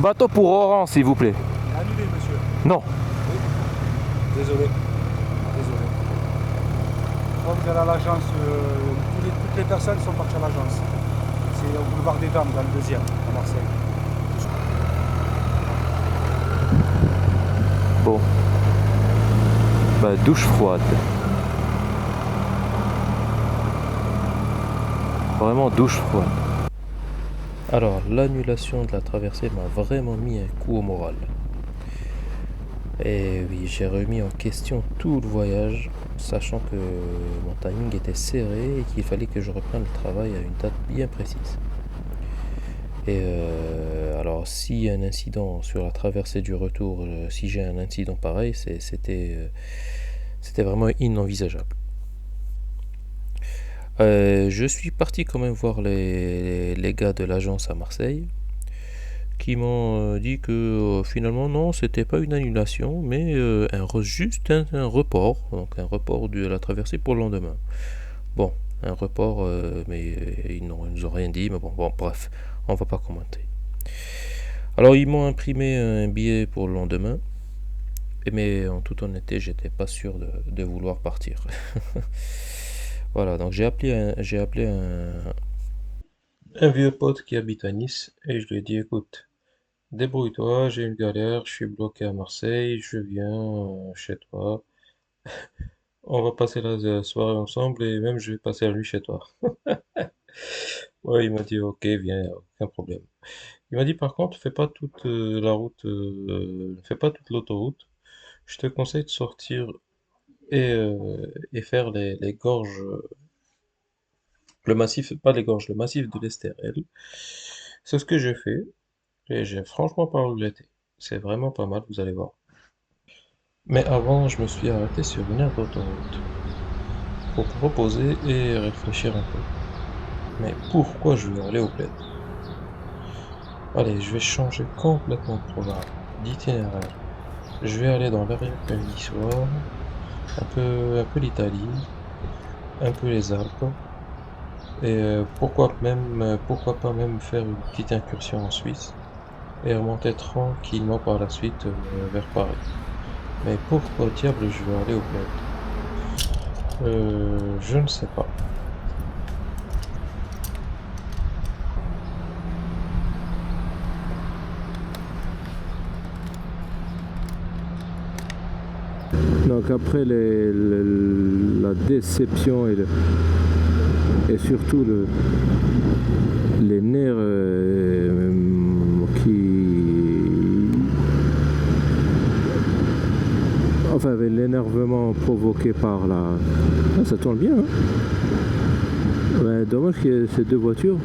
bateau pour Oran, s'il vous plaît. Annulé, monsieur. Non. Oui. Désolé. Désolé. Quand vous allez à l'agence, toutes les personnes sont parties à l'agence. C'est au boulevard des Dames, dans le 2e, à Marseille. Bon. Bah, douche froide. Vraiment douche froide. Alors, l'annulation de la traversée m'a vraiment mis un coup au moral. Et oui, j'ai remis en question tout le voyage, sachant que mon timing était serré et qu'il fallait que je reprenne le travail à une date bien précise. Et alors, s'il y a un incident sur la traversée du retour, si j'ai un incident pareil, c'était vraiment inenvisageable. Je suis parti quand même voir les gars de l'agence à Marseille, qui m'ont dit que finalement non, c'était pas une annulation, mais juste un report, donc un report de la traversée pour le lendemain. Bon, un report, mais ils nous ont rien dit, mais bon, bref, on va pas commenter. Alors ils m'ont imprimé un billet pour le lendemain, mais en toute honnêteté, j'étais pas sûr de vouloir partir. Voilà, donc j'ai appelé un vieux pote qui habite à Nice et je lui ai dit, écoute, débrouille-toi, j'ai une galère, je suis bloqué à Marseille, je viens chez toi, on va passer la soirée ensemble et même je vais passer la nuit chez toi. Ouais, il m'a dit, ok, viens, aucun problème. Il m'a dit, par contre, fais pas toute la route, fais pas toute l'autoroute. Je te conseille de sortir et faire les gorges, le massif, pas les gorges, le massif de l'Estérel. C'est ce que j'ai fait et j'ai franchement pas regretté. C'est vraiment pas mal, vous allez voir. Mais avant, je me suis arrêté sur une aire d'autoroute pour me reposer et réfléchir un peu. Mais pourquoi je veux aller au bled? Allez, je vais changer complètement de programme, d'itinéraire. Je vais aller dans l'arrière-pays niçois, un peu l'Italie, un peu les Alpes, et pourquoi pas même faire une petite incursion en Suisse et remonter tranquillement par la suite vers Paris. Mais pourquoi diable je veux aller au bled? Je ne sais pas. Donc après la déception et surtout les nerfs enfin l'énervement provoqué par la... Ah, ça tourne bien, hein. Ouais, dommage qu'il y ait ces deux voitures.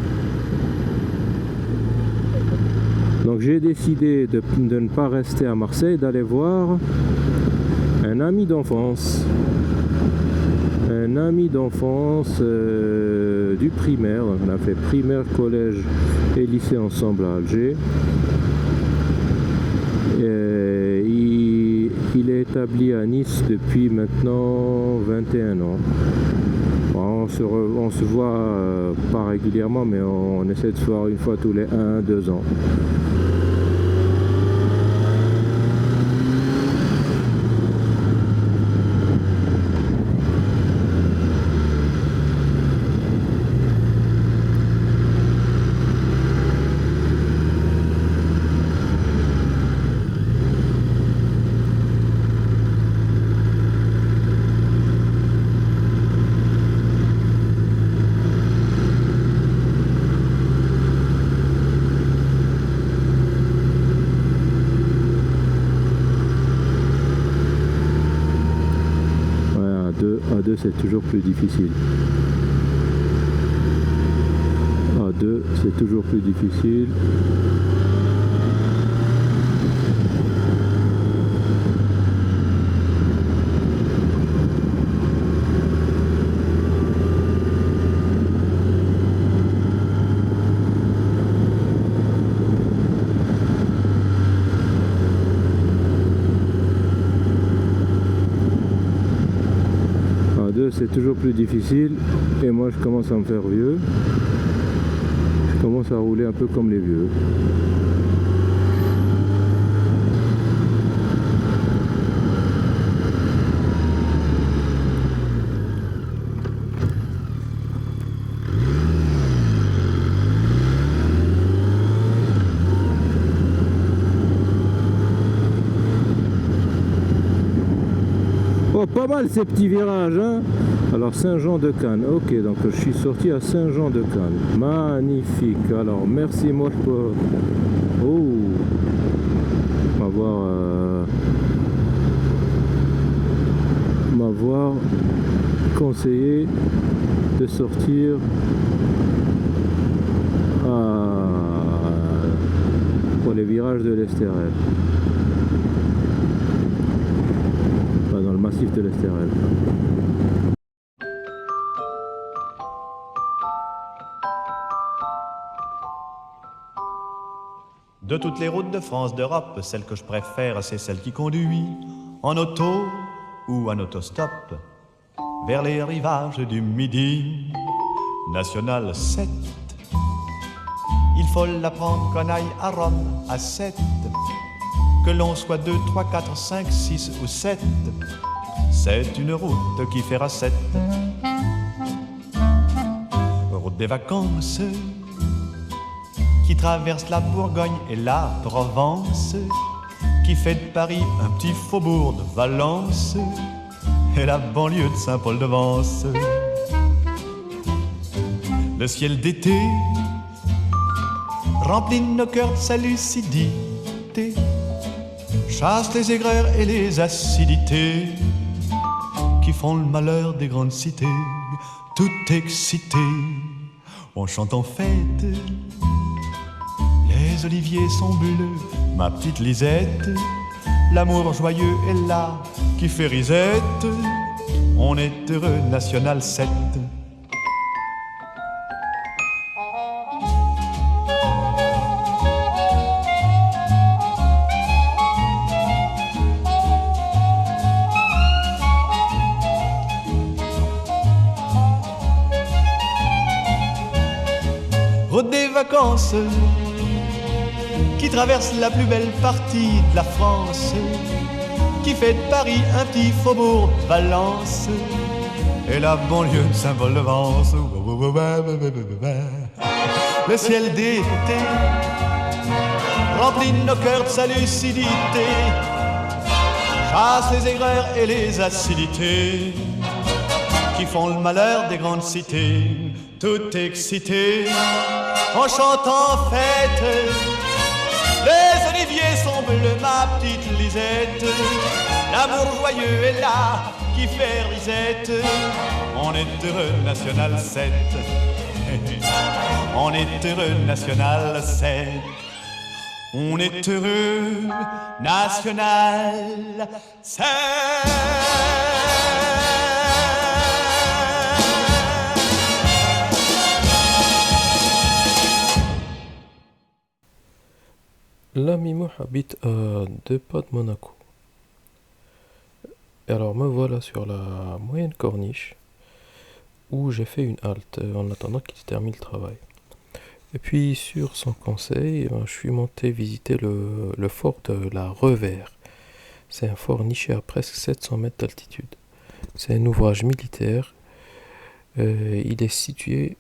Donc j'ai décidé de ne pas rester à Marseille, d'aller voir un ami d'enfance. Un ami d'enfance du primaire. On a fait primaire, collège et lycée ensemble à Alger. Et il est établi à Nice depuis maintenant 21 ans. Bon, on se voit pas régulièrement, mais on essaie de se voir une fois tous les 1-2 ans. À deux c'est toujours plus difficile. À deux c'est toujours plus difficile. C'est toujours plus difficile et moi je commence à me faire vieux. Je commence à rouler un peu comme les vieux. mal ces petits virages, hein. Alors Saint-Jean-de-Cannes, ok, donc je suis sorti à Saint-Jean-de-Cannes. Magnifique. Alors merci moi pour... Oh, m'avoir conseillé de sortir pour les virages de l'Estérel. Pas dans le massif de l'Estérel. De toutes les routes de France, d'Europe, celle que je préfère, c'est celle qui conduit en auto ou en autostop vers les rivages du Midi. National 7. Il faut la prendre qu'on aille à Rome à 7. Que l'on soit 2, 3, 4, 5, 6 ou 7. C'est une route qui fera 7. Route des vacances qui traverse la Bourgogne et la Provence, qui fait de Paris un petit faubourg de Valence et la banlieue de Saint-Paul-de-Vence. Le ciel d'été remplit nos cœurs de sa lucidité, chasse les aigreurs et les acidités qui font le malheur des grandes cités. Tout excité, on chante en fête. Les oliviers sont bleus, ma petite Lisette. L'amour joyeux est là qui fait risette. On est heureux, National 7. Route des vacances qui traverse la plus belle partie de la France, qui fait de Paris un petit faubourg de Valence et la banlieue de Saint-Paul-de-Vence. Le ciel d'été remplit nos cœurs de sa lucidité, chasse les aigreurs et les acidités qui font le malheur des grandes cités. Tout excité, on chante en fête. Les oliviers sont bleus, ma petite Lisette. L'amour joyeux est là qui fait risette. On est heureux, National 7. On est heureux, National 7. On est heureux, National 7. L'ami Moh habite à 2 pas de Monaco. Et alors me voilà sur la moyenne corniche où j'ai fait une halte en attendant qu'il termine le travail. Et puis sur son conseil, je suis monté visiter le fort de la Revers. C'est un fort niché à presque 700 mètres d'altitude. C'est un ouvrage militaire. Il est situé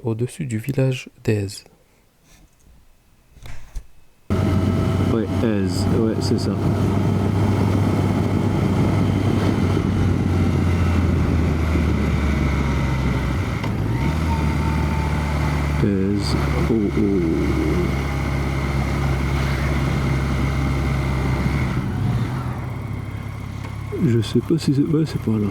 au-dessus du village d'Aise. Ouais, Aise, ouais, c'est ça. Aise, oh oh. Je sais pas si c'est... Ouais, c'est pas là.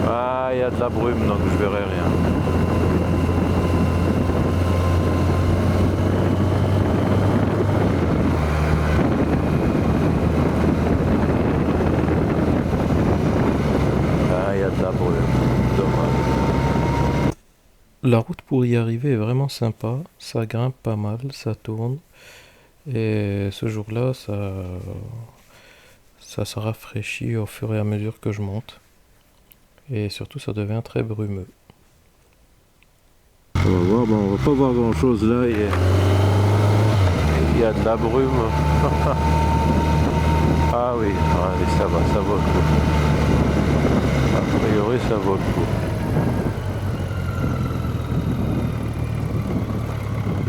Ah, il y a de la brume, donc je verrai rien. Ah, il y a de la brume. Dommage. La route pour y arriver est vraiment sympa. Ça grimpe pas mal, ça tourne. Et ce jour-là, ça se rafraîchit au fur et à mesure que je monte. Et surtout, ça devient très brumeux. On va voir, bon, on va pas voir grand chose là. Il y a de la brume. Ah oui, allez, ça va, ça vaut le coup. A priori, ça vaut le coup.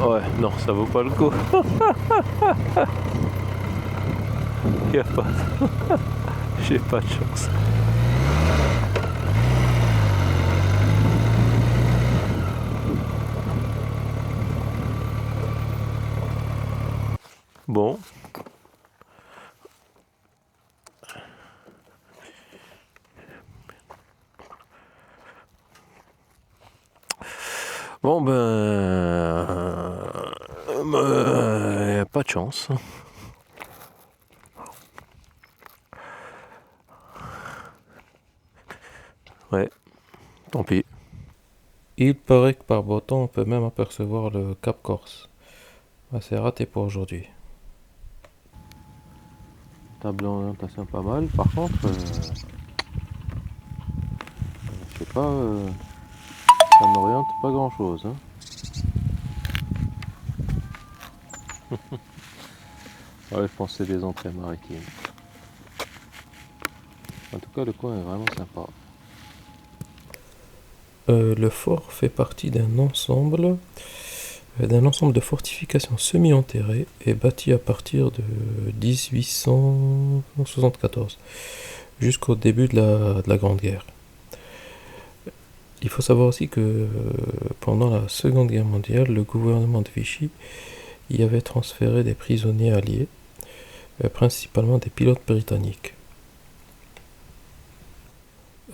Ouais, non, ça vaut pas le coup. Y a pas. J'ai pas de chance. Bon. Bon pas de chance. Ouais, tant pis. Il paraît que par beau temps, on peut même apercevoir le Cap Corse. Ah, c'est raté pour aujourd'hui. Table d'orientation pas mal. Par contre, je sais pas, ça m'oriente pas grand chose. Hein. Ouais, je pense que c'est des entrées maritimes. En tout cas, le coin est vraiment sympa. Le fort fait partie d'un ensemble de fortifications semi-enterrées et bâti à partir de 1874 jusqu'au début de la Grande Guerre. Il faut savoir aussi que pendant la Seconde Guerre mondiale, le gouvernement de Vichy y avait transféré des prisonniers alliés, principalement des pilotes britanniques.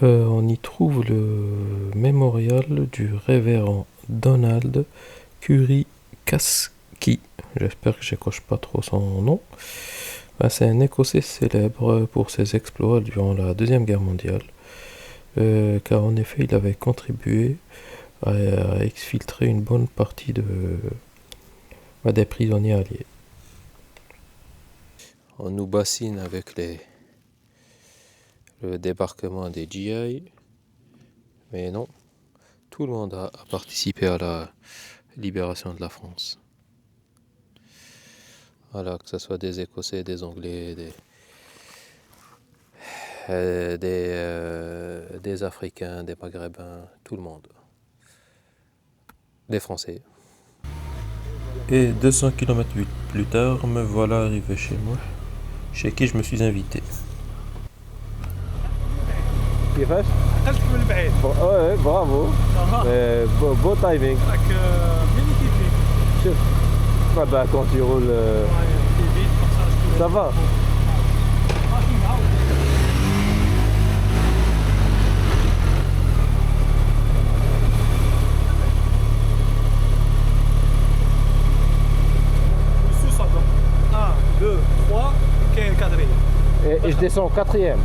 On y trouve le mémorial du révérend Donald Currie-Kasky. J'espère que j'écorche pas trop son nom. C'est un Écossais célèbre pour ses exploits durant la Deuxième Guerre mondiale, car en effet il avait contribué à exfiltrer une bonne partie des prisonniers alliés. On nous bassine avec le débarquement des GI, mais non, tout le monde a participé à la libération de la France. Voilà, que ce soit des Écossais, des Anglais, des Africains, des Maghrébins, tout le monde. Des Français. Et 200 km plus tard, me voilà arrivé chez moi, chez qui je me suis invité. كيفاش؟ اكلتك من بعيد. ouais, bravo. Beau timing. مين كيفي؟ Quand tu roules, ça va. Un, deux, trois, كاين quatrième. Et je descends au quatrième.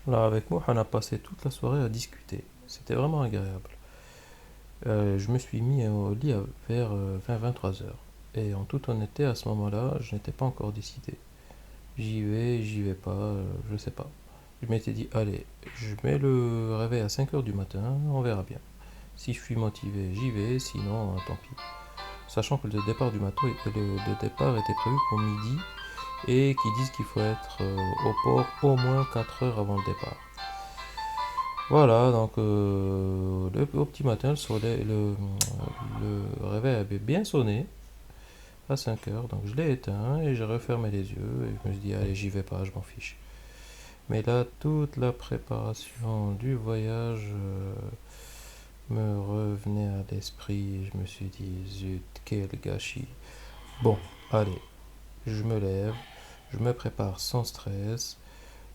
Là, avec moi, on a passé toute la soirée à discuter. C'était vraiment agréable. Je me suis mis au lit vers 20-23 heures. Et en toute honnêteté, à ce moment-là, je n'étais pas encore décidé. J'y vais pas, je sais pas. Je m'étais dit, allez, je mets le réveil à 5 heures du matin, on verra bien. Si je suis motivé, j'y vais, sinon, tant pis. Sachant que le départ du bateau, le départ était prévu pour midi, et qui disent qu'il faut être au port au moins 4 heures avant le départ. Voilà, donc au petit matin, le réveil avait bien sonné à 5 heures, donc je l'ai éteint et j'ai refermé les yeux et je me suis dit, allez, j'y vais pas, je m'en fiche. Mais là, toute la préparation du voyage me revenait à l'esprit et je me suis dit, zut, quel gâchis. Bon, allez, je me lève, je me prépare sans stress,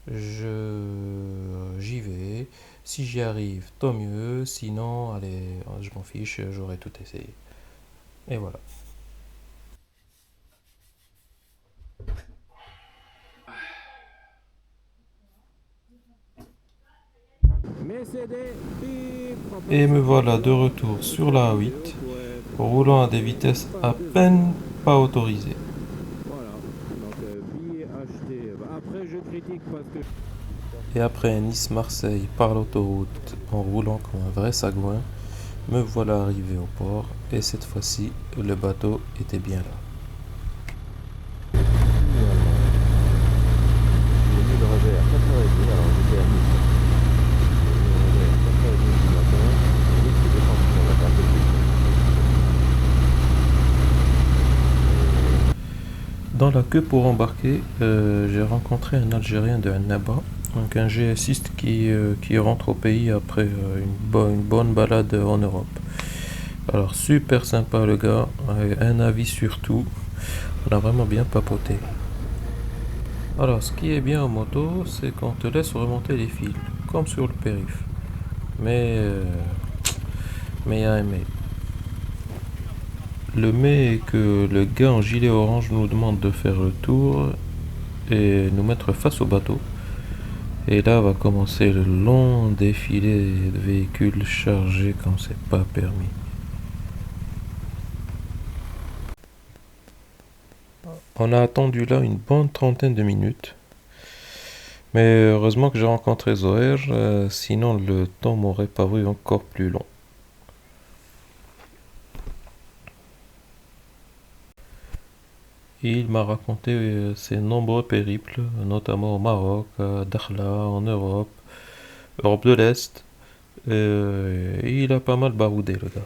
j'y vais. Si j'y arrive, tant mieux. Sinon, allez, je m'en fiche, j'aurais tout essayé. Et voilà. Et me voilà de retour sur la A8, roulant à des vitesses à peine pas autorisées. Et après Nice-Marseille par l'autoroute en roulant comme un vrai sagouin, me voilà arrivé au port et cette fois-ci le bateau était bien là. Dans la queue pour embarquer, j'ai rencontré un Algérien de Annaba, donc un GSiste qui rentre au pays après une bonne balade en Europe. Alors super sympa le gars, avec un avis sur tout, on a vraiment bien papoté. Alors ce qui est bien en moto, c'est qu'on te laisse remonter les fils, comme sur le périph'. Mais il y a un mais. Le mais est que le gars en gilet orange nous demande de faire le tour et nous mettre face au bateau. Et là va commencer le long défilé de véhicules chargés comme c'est pas permis. On a attendu là une bonne trentaine de minutes. Mais heureusement que j'ai rencontré Zoher, sinon le temps m'aurait paru encore plus long. Il m'a raconté ses nombreux périples, notamment au Maroc, à Dakhla, en Europe, Europe de l'Est. Et il a pas mal baroudé, le gars.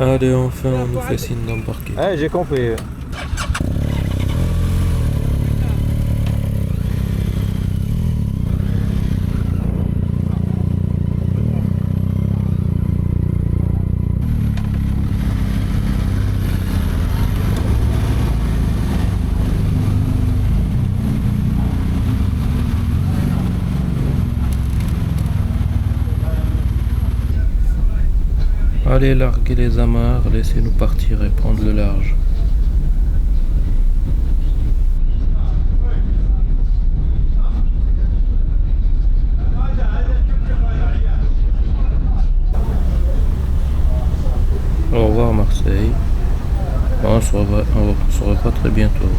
Allez, enfin, on nous fait signe d'embarquer. Ouais, j'ai compris. Allez, larguez les amarres, laissez-nous partir et prendre le large. Au revoir Marseille. On se revoit très bientôt.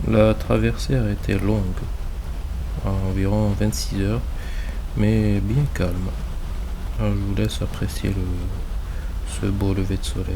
La traversée a été longue, environ 26 heures, mais bien calme. Alors, je vous laisse apprécier ce beau lever de soleil.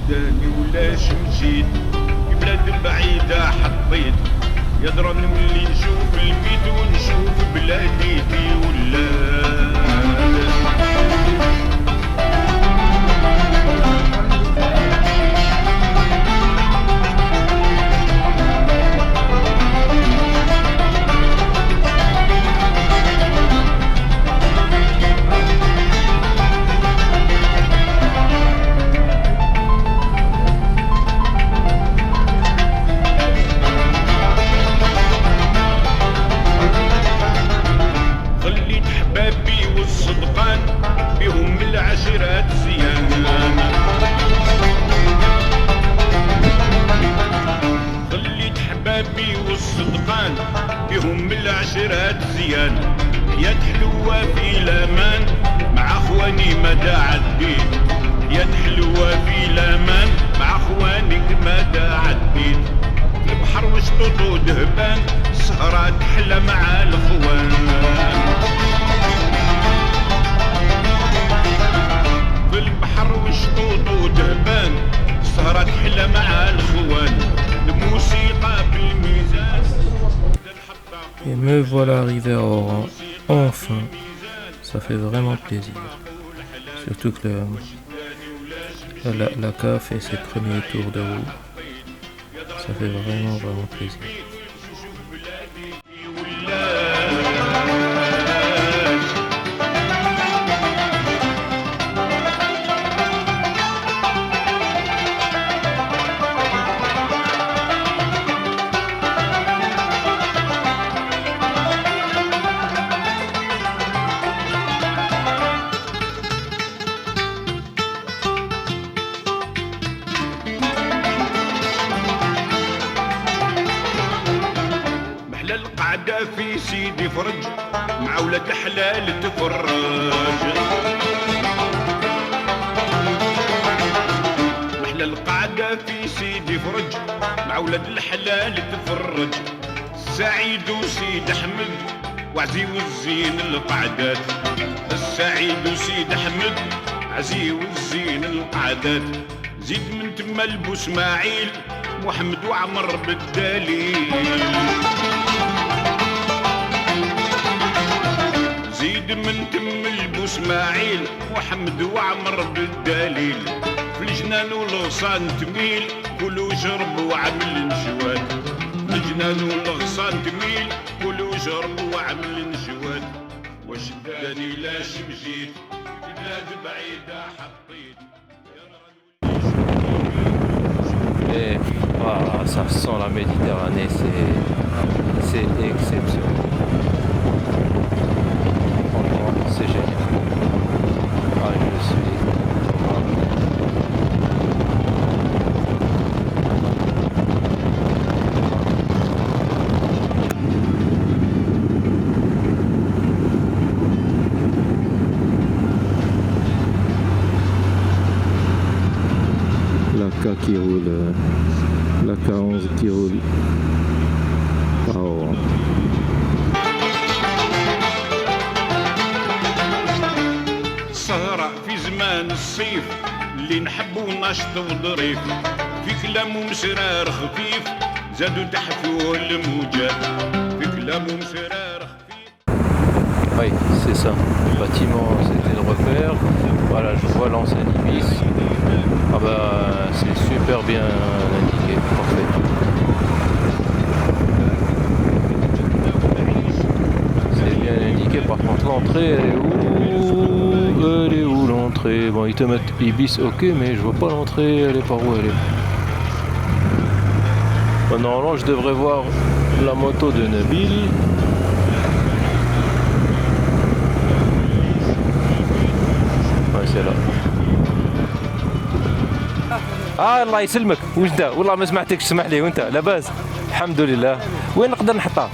وجداني ولاش مشيت بلاد بعيدة حبيت يضرب نولي نشوف البيت ونشوف بلادي في ولاد بهم العشرات زيان يا تحلوة في الامان مع اخواني مدى عديت يا تحلوة في الامان مع اخوانك مدى عديت في البحر وشطوط ودهبان سهرة تحلى مع الاخوان في البحر وشطوط ودهبان سهرة تحلى مع الاخوان الموسيقى بالميزان. Et me voilà arrivé à Oran, enfin, ça fait vraiment plaisir. Surtout que la CAF fait ses premiers tours de roue, ça fait vraiment plaisir. القعدة في سيدي فرج مع ولاد الحلال تفرج. محلى القعدة في سيدي فرج مع ولاد الحلال تفرج. سعيد وسيد أحمد وعزي والزين القعدات. السعيد وسيد أحمد عزي والزين القعدات. زيد من تما البو اسماعيل محمد وعمر بالدليل. زيد من تم البو اسماعيل محمد وعمر بالدليل. في الجنان والغصان تميل كلوا شرب وعمل نشوات. في الجنان والغصان تميل كلوا شرب وعمل نشوات. واش داني لاش مشيت بلاد بعيدة حطيت. Et voilà, ça sent la Méditerranée, c'est exceptionnel. Franchement, c'est génial. Ah, je suis... La K qui roule, la K11 qui roule. Wow. سهرة في زمان الصيف اللي نحبو نشط وظريف. في كلام ومسرار خفيف زادوا تحفوه الموجات. في كلام ومسرار خفيف. Oui, c'est ça. Le bâtiment, c'était le repère. Voilà, je vois l'enseigne Ibis. Ah bah, c'est super bien indiqué, parfait. C'est bien indiqué, par contre, l'entrée, elle est où? Elle est où l'entrée? Bon, ils te mettent Ibis, ok, mais je vois pas l'entrée, elle est par où elle est? Bon, normalement, je devrais voir la moto de Nabil. C'est là. الله يسلمك. واش دا؟ والله ما سمعتكش، اسمح لي. وانت لاباس؟ الحمد لله. وين نقدر نحطها؟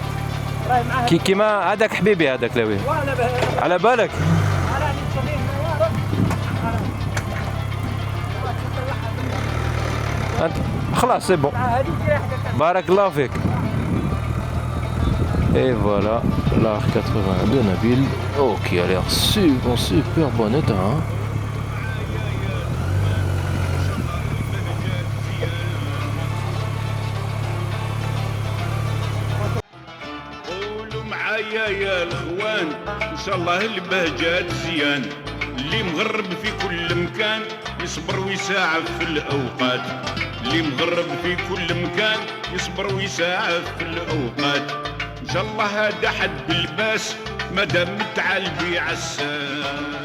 كيما هذاك حبيبي هذاك لاوي. على بالك؟ انت خلاص سي بون. بارك الله فيك. Et voilà l'Arc 80 de Nabil. Oh, qui a l'air super bon état, hein. قولوا معايا يا الاخوان ان شاء الله البهجات زيان. اللي مغرب في كل مكان يصبر ويساعف في الاوقات. اللي مغرب في كل مكان يصبر ويساعف في الاوقات. ان شاء الله هذا حد بالباس مادام متعالبي عسان.